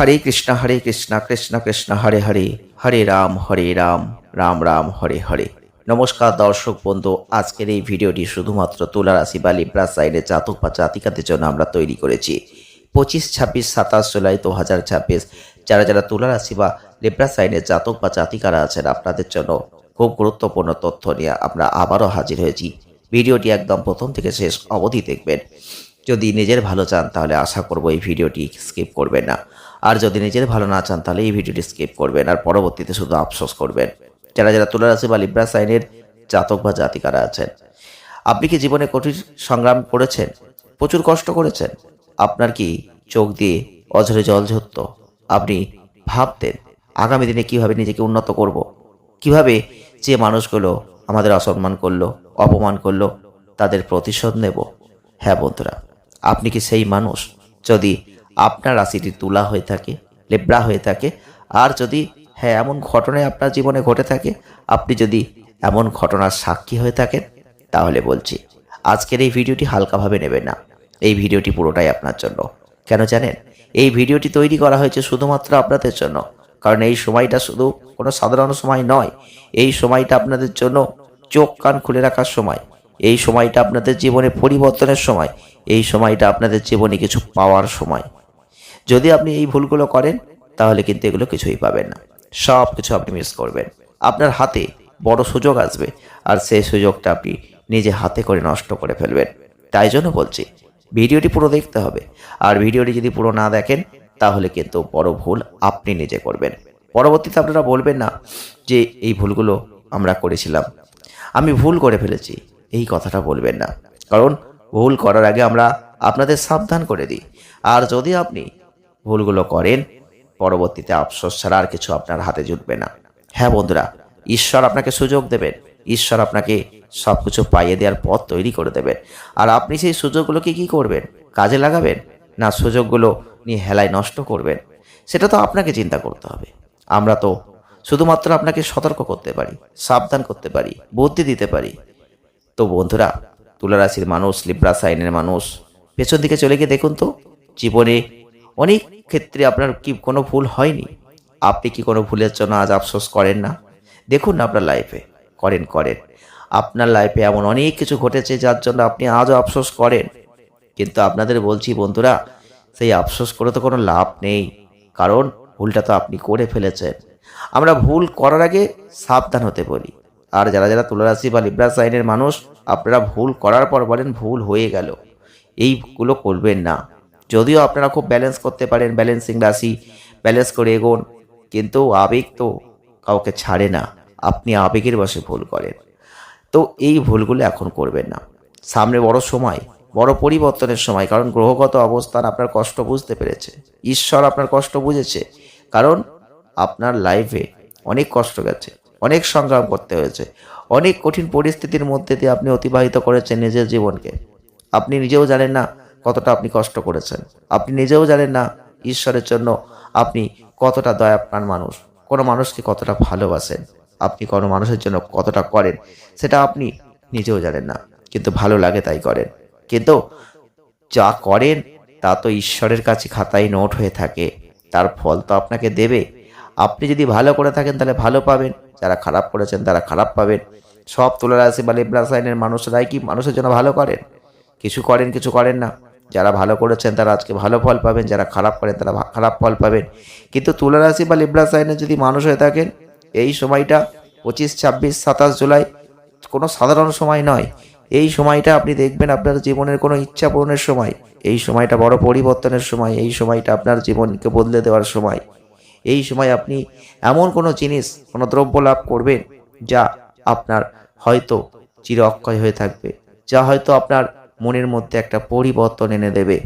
হরে কৃষ্ণ কৃষ্ণ কৃষ্ণ হরে হরে, হরে রাম রাম রাম হরে হরে। নমস্কার দর্শক বন্ধু, আজকের এই ভিডিওটি শুধুমাত্র তুলা রাশি বা লিব্রা সাইনের জাতক বা জাতিকাদের জন্য আমরা তৈরি করেছি। 25, 26, 27 জুলাই 2026 যারা যারা তুলা রাশি বা লিব্রা সাইনের জাতক বা জাতিকারা আছেন, আপনাদের জন্য খুব গুরুত্বপূর্ণ তথ্য নিয়ে আমরা আবারও হাজির হয়েছি। ভিডিওটি একদম প্রথম থেকে শেষ অবধি দেখবেন। যদি নিজের ভালো চান তাহলে আশা করব এই ভিডিওটি স্কিপ করবেন না, আর যদি নিজের ভালো না চান তাহলে এই ভিডিওটি স্কিপ করবেন আর পরবর্তীতে শুধু আফসোস করবেন। যারা যারা তুলা রাশি বা লিব্রা সাইনের জাতক বা জাতিকারা আছেন, আপনি কি জীবনে কঠিন সংগ্রাম করেছেন, প্রচুর কষ্ট করেছেন? আপনার কি চোখ দিয়ে অঝরে জল ঝরত? আপনি ভাবতেন আগামী দিনে কিভাবে নিজেকে উন্নত করব, কিভাবে যে মানুষগুলো আমাদের অসম্মান করলো, অপমান করলো, তাদের প্রতিশোধ নেব? হ্যাঁ বন্ধুরা, আপনি কি সেই মানুষ? যদি আপনার রাশিটি তুলা হয়ে থাকে, লিব্রা হয়ে থাকে, আর যদি এমন ঘটনায় আপনার জীবনে ঘটে থাকে, আপনি যদি এমন ঘটনার সাক্ষী হয়ে থাকেন, তাহলে বলছি আজকের এই ভিডিওটি হালকাভাবে নেবেন না। এই ভিডিওটি পুরোটাই আপনার জন্য। কেন জানেন? এই ভিডিওটি তৈরি করা হয়েছে শুধুমাত্র আপনাদের জন্য। কারণ এই সময়টা শুধু কোনো সাধারণ সময় নয়, এই সময়টা আপনাদের জন্য চোখ কান খুলে রাখার সময়, এই সময়টা আপনাদের জীবনে পরিবর্তনের সময়, এই সময়টা আপনাদের জীবনে কিছু পাওয়ার সময়। যদি আপনি এই ভুলগুলো করেন তাহলে কিন্তু এগুলো কিছুই পাবেন না, সব কিছু আপনি মিস করবেন। আপনার হাতে বড় সুযোগ আসবে, আর সেই সুযোগটা আপনি নিজে হাতে করে নষ্ট করে ফেলবেন। তাই জন্য বলছি ভিডিওটি পুরো দেখতে হবে, আর ভিডিওটি যদি পুরো না দেখেন তাহলে কিন্তু বড় ভুল আপনি নিজে করবেন। পরবর্তীতে আপনারা বলবেন না যে এই ভুলগুলো আমরা করেছিলাম, আমি ভুল করে ফেলেছি, এই কথাটা বলবেন না। কারণ ভুল করার আগে আমরা আপনাদের সাবধান করে দিই, আর যদি আপনি ভুলগুলো করেন পরবর্তীতে আফসোস ছাড়া আর কিছু আপনার হাতে জুটবে না। হ্যাঁ বন্ধুরা, ঈশ্বর আপনাকে সুযোগ দেবেন, ঈশ্বর আপনাকে সব কিছু পাইয়ে দেওয়ার পথ তৈরি করে দেবেন। আর আপনি সেই সুযোগগুলোকে কি করবেন? কাজে লাগাবেন, না সুযোগগুলো নিয়ে হেলায় নষ্ট করবেন? সেটা তো আপনাকে চিন্তা করতে হবে। আমরা তো শুধুমাত্র আপনাকে সতর্ক করতে পারি, সাবধান করতে পারি, বুদ্ধি দিতে পারি। তো বন্ধুরা, তুলা রাশির মানুষ, লিব্রা সাইনের মানুষ, পেছন দিকে চলে গিয়ে দেখুন তো, জীবনে অনেক ক্ষেত্রে আপনার কি কোনো ভুল হয়নি? আপনি কি কোনো ভুলের জন্য আজ আফসোস করেন না? দেখুন না আপনার লাইফে, করেন আপনার লাইফে এমন অনেক কিছু ঘটেছে যার জন্য আপনি আজও আফসোস করেন। কিন্তু আপনাদের বলছি বন্ধুরা, সেই আফসোস করে তো কোনো লাভ নেই, কারণ ভুলটা তো আপনি করে ফেলেছেন। আমরা ভুল করার আগে সাবধান হতে বলি। আর যারা যারা তুলা রাশি বা লিব্রা সাইনের মানুষ, আপনারা ভুল করার পর বলেন ভুল হয়ে গেল, এইগুলো করবেন না। যদিও আপনারা খুব ব্যালেন্স করতে পারেন, ব্যালেন্সিং রাশি, ব্যালেন্স করে এগোন, কিন্তু আবেগ তো কাউকে ছাড়ে না। আপনি আবেগের বশে ভুল করেন, তো এই ভুলগুলো এখন করবেন না। সামনে বড় সময়, বড় পরিবর্তনের সময়, কারণ গ্রহগত অবস্থান আপনার কষ্ট বুঝতে পেরেছে, ঈশ্বর আপনার কষ্ট বুঝেছে। কারণ আপনার লাইফে অনেক কষ্ট গেছে, অনেক সংগ্রাম করতে হয়েছে, অনেক কঠিন পরিস্থিতির মধ্যে দিয়ে আপনি অতিবাহিত করেছেন নিজের জীবনকে। আপনি নিজেও জানেন না কতটা আপনি কষ্ট করেছেন, আপনি নিজেও জানেন না ঈশ্বরের জন্য আপনি কতটা দয়াপ্রাণ মানুষ, কোনো মানুষকে কতটা ভালোবাসেন, আপনি কোনো মানুষের জন্য কতটা করেন সেটা আপনি নিজেও জানেন না, কিন্তু ভালো লাগে তাই করেন। কিন্তু যা করেন তা তো ঈশ্বরের কাছে খাতায় নোট হয়ে থাকে, তার ফল তো আপনাকে দেবে। আপনি যদি ভালো করে থাকেন তাহলে ভালো পাবেন, যারা খারাপ করেছেন তারা খারাপ পাবেন। সব তুলা রাশি বা লিব্রা সাইনের মানুষরাই কি মানুষের জন্য ভালো করেন? কিছু করেন, কিছু করেন না। যারা ভালো করেছেন তারা আজকে ভালো ফল পাবেন, যারা খারাপ করেন তারা খারাপ ফল পাবেন। কিন্তু তুলা রাশি বা লিব্রা সাইনের যদি মানুষ হয়ে থাকেন, এই সময়টা 25, 26, 27 জুলাই কোনো সাধারণ সময় নয়। এই সময়টা আপনি দেখবেন আপনার জীবনের কোনো ইচ্ছা পূরণের সময়, এই সময়টা বড় পরিবর্তনের সময়, এই সময়টা আপনার জীবনকে বদলে দেওয়ার সময়। এই সময় আপনি এমন কোনো জিনিস, কোনো দ্রব্য লাভ করবেন যা আপনার হয়তো চির অক্ষয় হয়ে থাকবে, যা হয়তো আপনার মনের মধ্যে একটা পরিবর্তন এনে দেবে।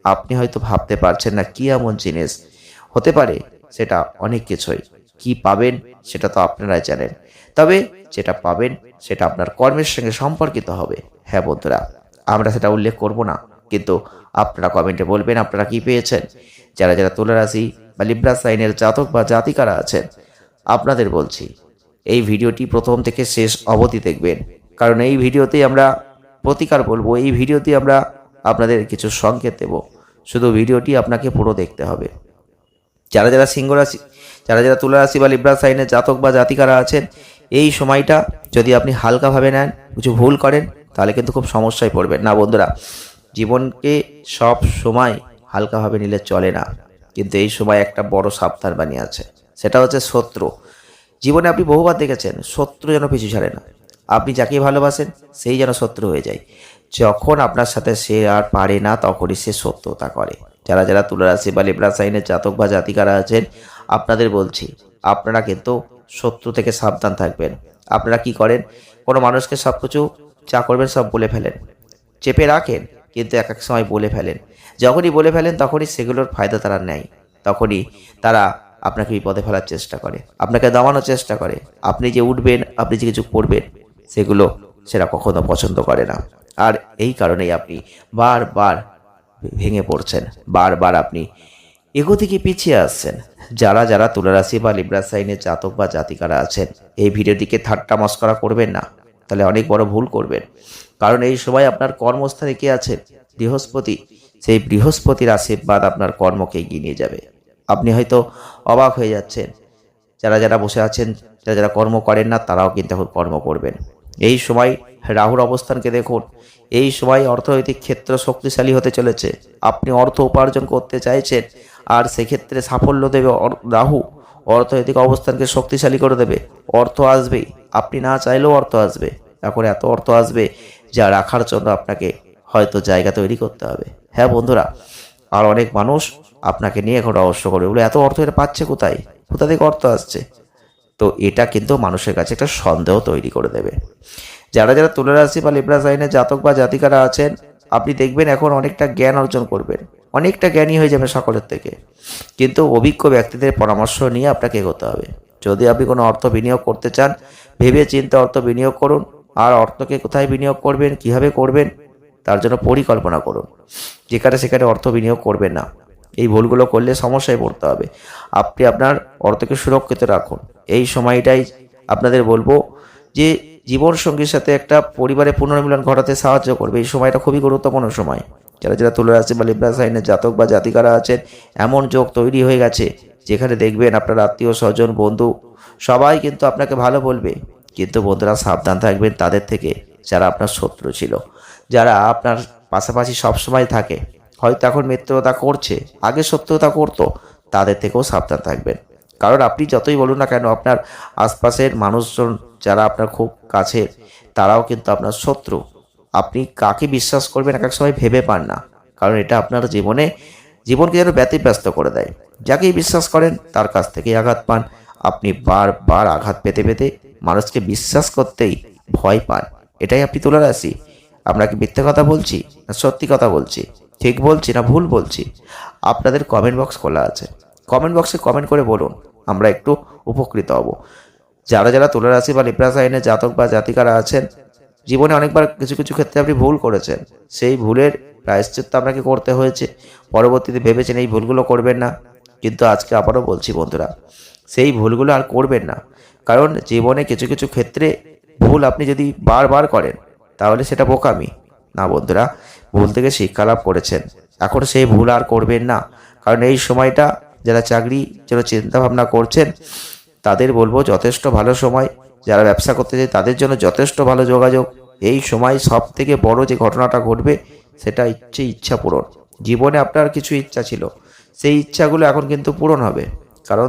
আপনি হয়তো ভাবতে পারছেন না কি এমন জিনিস হতে পারে, সেটা অনেক কিছুই। কি পাবেন সেটা তো আপনারাই জানেন, তবে যেটা পাবেন সেটা আপনার কর্মের সঙ্গে সম্পর্কিত হবে। হ্যাঁ বন্ধুরা, আমরা সেটা উল্লেখ করব না, কিন্তু আপনারা কমেন্টে বলবেন আপনারা কি পেয়েছেন। যারা যারা তুলা রাশি বা লিব্রা সাইনের জাতক বা জাতিকারা আছেন, আপনাদের বলছি এই ভিডিওটি প্রথম থেকে শেষ অবধি দেখবেন, কারণ এই ভিডিওতেই আমরা প্রতিকার বলবো, এই ভিডিওতেই আমরা আপনাদের কিছু সংকেত দেব। শুধু ভিডিওটি আপনাকে পুরো দেখতে হবে। যারা যারা সিংহ রাশি, যারা যারা তুলা রাশি বা লিব্রা সাইনের জাতক বা জাতিকারা আছেন, এই সময়টা যদি আপনি হালকাভাবে নেন, কিছু ভুল করেন, তাহলে কিন্তু খুব সমস্যায় পড়বেন না বন্ধুরা। জীবনকে সব সময় হালকাভাবে নিলে চলে না, কিন্তু এই সময় একটা বড় সাবধান বাণী আছে, সেটা হচ্ছে শত্রু। জীবনে আপনি বহুবার দেখেছেন শত্রু যেন পিছু ছাড়ে না। আপনি যাকে ভালোবাসেন সেই যেন শত্রু হয়ে যায়। যখন আপনার সাথে সে আর পারে না, তখনই সে শত্রুতা করে। যারা যারা তুলা রাশি বা লিব্রা সাইনের জাতক বা জাতিকারা আছেন, আপনাদের বলছি, আপনারা কিন্তু শত্রু থেকে সাবধান থাকবেন। আপনারা কি করেন, কোনো মানুষকে সব কিছু যা করবেন সব বলে ফেলেন, চেপে রাখেন, কিন্তু এক এক সময় বলে ফেলেন। যখনই বলে ফেলেন তখনই সেগুলোর ফায়দা তারা নেয়, তখনই তারা আপনাকে বিপদে ফেলার চেষ্টা করে, আপনাকে দমানোর চেষ্টা করে। আপনি যে উঠবেন, আপনি যে কিছু করবেন, সেগুলো সেটা কখনো পছন্দ করে না। আর এই কারণেই আপনি বারবার ভেঙে পড়ছেন, বারবার আপনি এগো থেকে পিছিয়ে আসছেন। যারা যারা তুলা রাশি বা লিব্রা সাইনের জাতক বা জাতিকারা আছেন, এই ভিডিওটিকে ঠাট্টা মস্করা করবেন না, তাহলে অনেক বড় ভুল করবেন। কারণ এই সময় আপনার কর্মস্থানে কে আছেন? বৃহস্পতি। সেই বৃহস্পতির আশীর্বাদ আপনার কর্মকে এগিয়ে নিয়ে যাবে। আপনি হয়তো অবাক হয়ে যাচ্ছেন, যারা যারা বসে আছেন, যারা যারা কর্ম করেন না, তারাও কিন্তু এখন কর্ম করবেন। এই সময় রাহুর অবস্থানকে দেখুন, এই সময় অর্থনৈতিক ক্ষেত্র শক্তিশালী হতে চলেছে। আপনি অর্থ উপার্জন করতে চাইছেন, আর সেক্ষেত্রে সাফল্য দেবে রাহু। অর্থনৈতিক অবস্থানকে শক্তিশালী করে দেবে, অর্থ আসবেই, আপনি না চাইলেও অর্থ আসবে। এখন এত অর্থ আসবে যা রাখার জন্য আপনাকে হয়তো জায়গা তৈরি করতে হবে। হ্যাঁ বন্ধুরা, আর অনেক মানুষ আপনাকে নিয়ে এখন রহস্য করবে, বলে এত অর্থ এটা পাচ্ছে কোথায়, কোথা থেকে অর্থ আসছে? তো এটা কিন্তু মানুষের কাছে একটা সন্দেহ তৈরি করে দেবে। যারা যারা তুলা রাশি বা লিব্রা সাইনের জাতক বা জাতিকারা আছেন, আপনি দেখবেন এখন অনেকটা জ্ঞান অর্জন করবেন, অনেকটা জ্ঞানী হয়ে যাবে সকলের থেকে। কিন্তু অভিজ্ঞ ব্যক্তিদের পরামর্শ নিয়ে আপনাকে এগোতে হবে। যদি আপনি কোনো অর্থ বিনিয়োগ করতে চান, ভেবে চিন্তে অর্থ বিনিয়োগ করুন। আর অর্থকে কোথায় বিনিয়োগ করবেন, কিভাবে করবেন, তার জন্য পরিকল্পনা করুন। যেখানে সেখানে অর্থ বিনিয়োগ করবেন না, এই ভুলগুলো করলে সমস্যায় পড়তে হবে। আপনি আপনার অর্থকে সুরক্ষিত রাখুন। এই সময়টাই আপনাদের বলবো যে জীবনসঙ্গীর সাথে একটা পরিবারে পুনর্মিলন ঘটাতে সাহায্য করবে। এই সময়টা খুবই গুরুত্বপূর্ণ সময়। যারা যারা তুলা রাশি বা লিব্রা সাইনের জাতক বা জাতিকারা আছেন, এমন যোগ তৈরি হয়ে গেছে যেখানে দেখবেন আপনার আত্মীয় স্বজন বন্ধু সবাই কিন্তু আপনাকে ভালো বলবে। কিন্তু বন্ধুরা সাবধান থাকবেন তাদের থেকে যারা আপনার শত্রু ছিল, যারা আপনার পাশাপাশি সবসময় থাকে, হয়তো এখন মিত্রতা করছে, আগে শত্রুতা করতো, তাদের থেকেও সাবধান থাকবেন। কারণ আপনি যতই বলুন না কেন, আপনার আশপাশের মানুষজন যারা আপনার খুব কাছের, তারাও কিন্তু আপনার শত্রু। আপনি কাকে বিশ্বাস করবেন এক এক সময় ভেবে পান না, কারণ এটা আপনার জীবনকে যেন ব্যতিব্যস্ত করে দেয়। যাকেই বিশ্বাস করেন তার কাছ থেকেই আঘাত পান। আপনি বারবার আঘাত পেতে পেতে মানুষকে বিশ্বাস করতেই ভয় পান। এটাই আপনি তুলা রাশি। আমরা কি মিথ্যে কথা বলছি না সত্যি কথা বলছি, ঠিক বলছি না ভুল বলছি? আপনাদের কমেন্ট বক্স খোলা আছে, কমেন্ট বক্সে কমেন্ট করে বলুন, আমরা একটু উপকৃত হব। যারা যারা তুলা রাশি বা লিব্রা সাইনের জাতক বা জাতিকারা আছেন, জীবনে অনেকবার কিছু কিছু ক্ষেত্রে আপনি ভুল করেছেন, সেই ভুলের প্রায়শ্চিত্ত আপনাকে করতে হয়েছে। পরবর্তীতে ভেবেছেন এই ভুলগুলো করবেন না, কিন্তু আজকে আবারও বলছি বন্ধুরা, সেই ভুলগুলো আর করবেন না। কারণ জীবনে কিছু কিছু ক্ষেত্রে ভুল আপনি যদি বারবার করেন, তাহলে সেটা বোকামি না বন্ধুরা। ভুল থেকে শিক্ষা লাভ করেছেন, এখন সেই ভুল আর করবেন না। কারণ এই সময়টা যারা চাকরি যারা চিন্তা ভাবনা করছেন, তাদের বলবো যথেষ্ট ভালো সময়। যারা ব্যবসা করতে চায় তাদের জন্য যথেষ্ট ভালো যোগাযোগ। এই সময় সব থেকে বড় যে ঘটনাটা ঘটবে সেটা ইচ্ছা পূরণ। জীবনে আপনার কিছু ইচ্ছা ছিল, সেই ইচ্ছাগুলো এখন কিন্তু পূরণ হবে। কারণ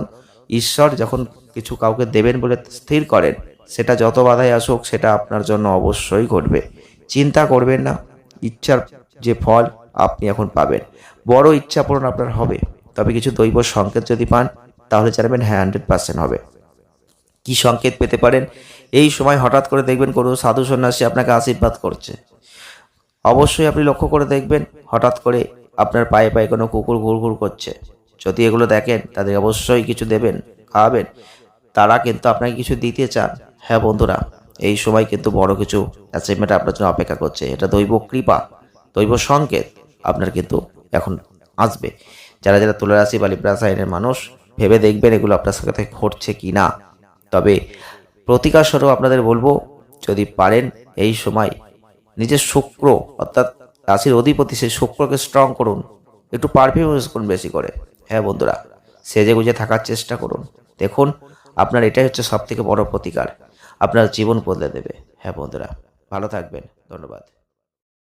ঈশ্বর যখন কিছু কাউকে দেবেন বলে স্থির করেন, সেটা যত বাধাই আসুক সেটা আপনার জন্য অবশ্যই ঘটবে। চিন্তা করবেন না, ইচ্ছার যে ফল আপনি এখন পাবেন, বড় ইচ্ছা পূরণ আপনার হবে। তবে কিছু দৈব সংকেত যদি পান, তাহলে জানবেন হ্যাঁ 100% হবে। কি সংকেত পেতে পারেন? এই সময় হঠাৎ করে দেখবেন কোনো সাধু সন্ন্যাসী আপনাকে আশীর্বাদ করছে। অবশ্যই আপনি লক্ষ্য করে দেখবেন হঠাৎ করে আপনার পায়ে পায়ে কোনো কুকুর ঘুরঘুর করছে। যদি এগুলো দেখেন, তাদের অবশ্যই কিছু দেবেন, খাওয়াবেন। তারা কিন্তু আপনাকে কিছু দিতে চান। হ্যাঁ বন্ধুরা, এই সময় কিন্তু বড় কিছু অ্যাচিভমেন্ট আপনার জন্য অপেক্ষা করছে। এটা দৈব কৃপা, দৈব সংকেত আপনার কিন্তু এখন আসবে। যারা যারা তুলা রাশি বা লিব্রা সাইনের মানুষ, ভেবে দেখবেন এগুলো আপনার সাথে ঘটছে কি না। তবে প্রতিকার স্বরূপ আপনাদের বলবো, যদি পারেন এই সময় নিজের শুক্র অর্থাৎ রাশির অধিপতি সেই শুক্রকে স্ট্রং করুন, একটু পারফিউম ইউজ করুন বেশি করে। হ্যাঁ বন্ধুরা, সেজে গুজে থাকার চেষ্টা করুন। দেখুন, আপনার এটাই হচ্ছে সবথেকে বড় প্রতিকার, আপনার জীবন বদলে দেবে। হ্যাঁ বন্ধুরা, ভালো থাকবেন। ধন্যবাদ।